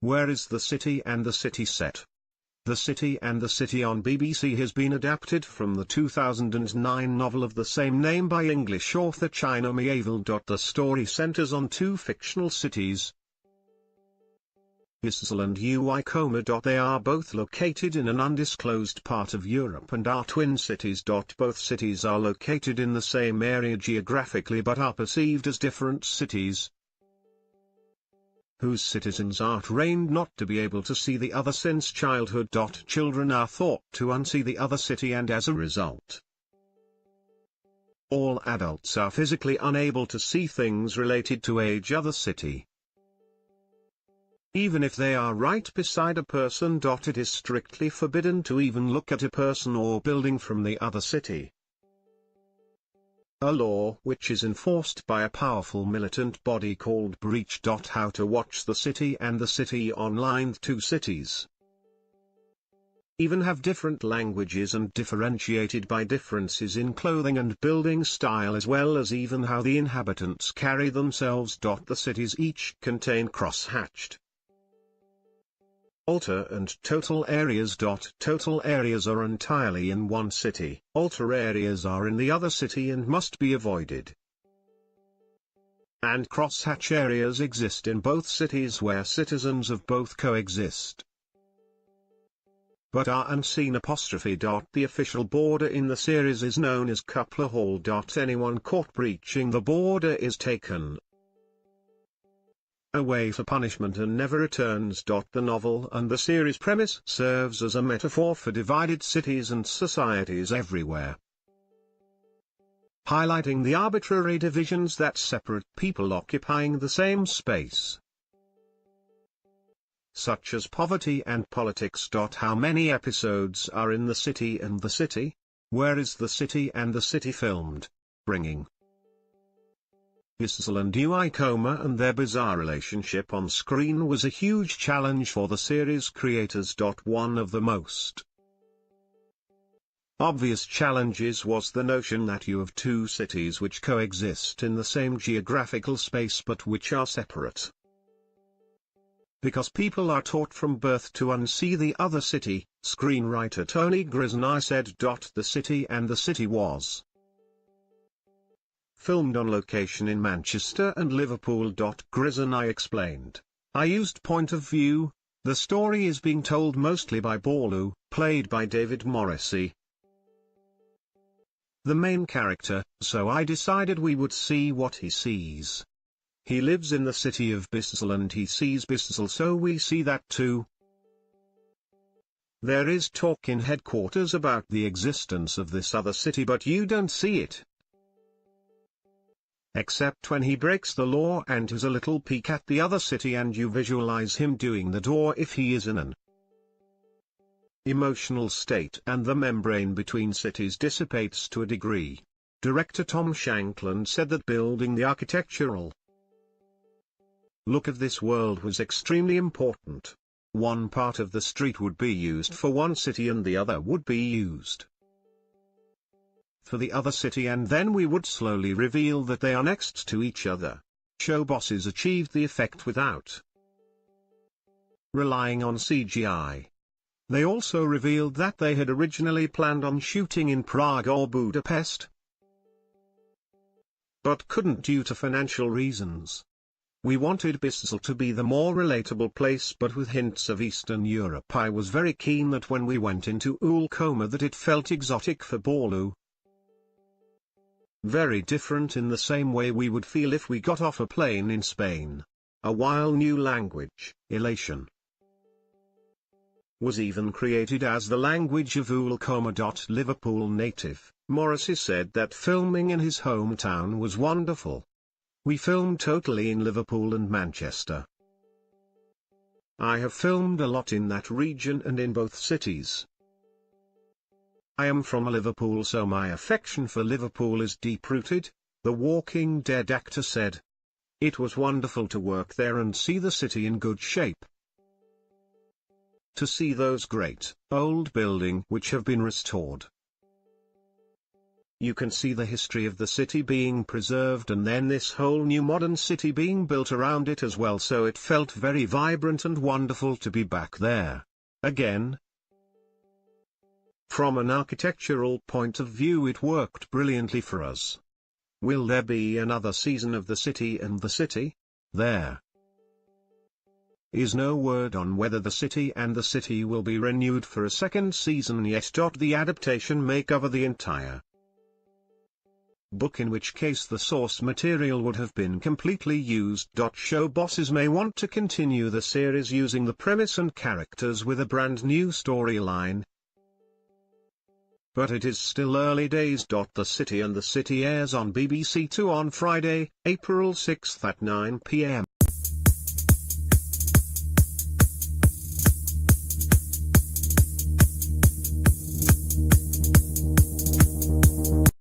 Where is the city and the city set? The City and the City on BBC has been adapted from the 2009 novel of the same name by English author China Miéville. The story centers on two fictional cities, Besźel and TOWIE. They are both located in an undisclosed part of Europe and are twin cities. Both cities are located in the same area geographically but are perceived as different cities, whose citizens are trained not to be able to see the other since childhood. Children are thought to unsee the other city, and as a result, all adults are physically unable to see things related to each other city. Even if they are right beside a person. It is strictly forbidden to even look at a person or building from the other city. A law which is enforced by a powerful militant body called Breach. How to watch the city and the city online. The two cities even have different languages and differentiated by differences in clothing and building style, as well as even how the inhabitants carry themselves. The cities each contain cross-hatched alter and total areas. Total areas are entirely in one city, alter areas are in the other city and must be avoided. And crosshatch areas exist in both cities where citizens of both coexist, but are unseen. The official border in the series is known as Coupler Hall. Anyone caught breaching the border is taken away for punishment and never returns. The novel and the series premise serves as a metaphor for divided cities and societies everywhere, highlighting the arbitrary divisions that separate people occupying the same space, such as poverty and politics. How many episodes are in The City and the City? Where is the City and the City filmed? Bringing Besźel and TOWIE and their bizarre relationship on screen was a huge challenge for the series creators. One of the most obvious challenges was the notion that you have two cities which coexist in the same geographical space but which are separate, because people are taught from birth to unsee the other city. Screenwriter Tony Grisney said. The City and the City was filmed on location in Manchester and Liverpool. Grisney explained, "I used point of view. The story is being told mostly by Besźel, played by David Morrissey, the main character, so I decided we would see what he sees. He lives in the city of Besźel and he sees Besźel, so we see that too. There is talk in headquarters about the existence of this other city, but you don't see it, except when he breaks the law and has a little peek at the other city and you visualize him doing that, or if he is in an emotional state and the membrane between cities dissipates to a degree." Director Tom Shankland said that building the architectural look of this world was extremely important. One part of the street would be used for one city and the other would be used for the other city, and then we would slowly reveal that they are next to each other. Show bosses achieved the effect without relying on CGI. They also revealed that they had originally planned on shooting in Prague or Budapest, but couldn't due to financial reasons. We wanted Besźel to be the more relatable place, but with hints of Eastern Europe. I was very keen that when we went into Ulcoma that it felt exotic for Besźel. Very different in the same way we would feel if we got off a plane in Spain. A while new language, elation, was even created as the language of Ulcoma. Liverpool native, Morrissey said that filming in his hometown was wonderful. We filmed totally in Liverpool and Manchester. I have filmed a lot in that region and in both cities. I am from Liverpool, so my affection for Liverpool is deep-rooted, the Walking Dead actor said. It was wonderful to work there and see the city in good shape. To see those great, old buildings which have been restored. You can see the history of the city being preserved and then this whole new modern city being built around it as well, so it felt very vibrant and wonderful to be back there again. From an architectural point of view it worked brilliantly for us. Will there be another season of The City and the City? There is no word on whether The City and the City will be renewed for a second season yet. The adaptation may cover the entire book, in which case the source material would have been completely used. Show bosses may want to continue the series using the premise and characters with a brand new storyline, but it is still early days. The City and the City airs on BBC Two on Friday, April 6 at 9 p.m.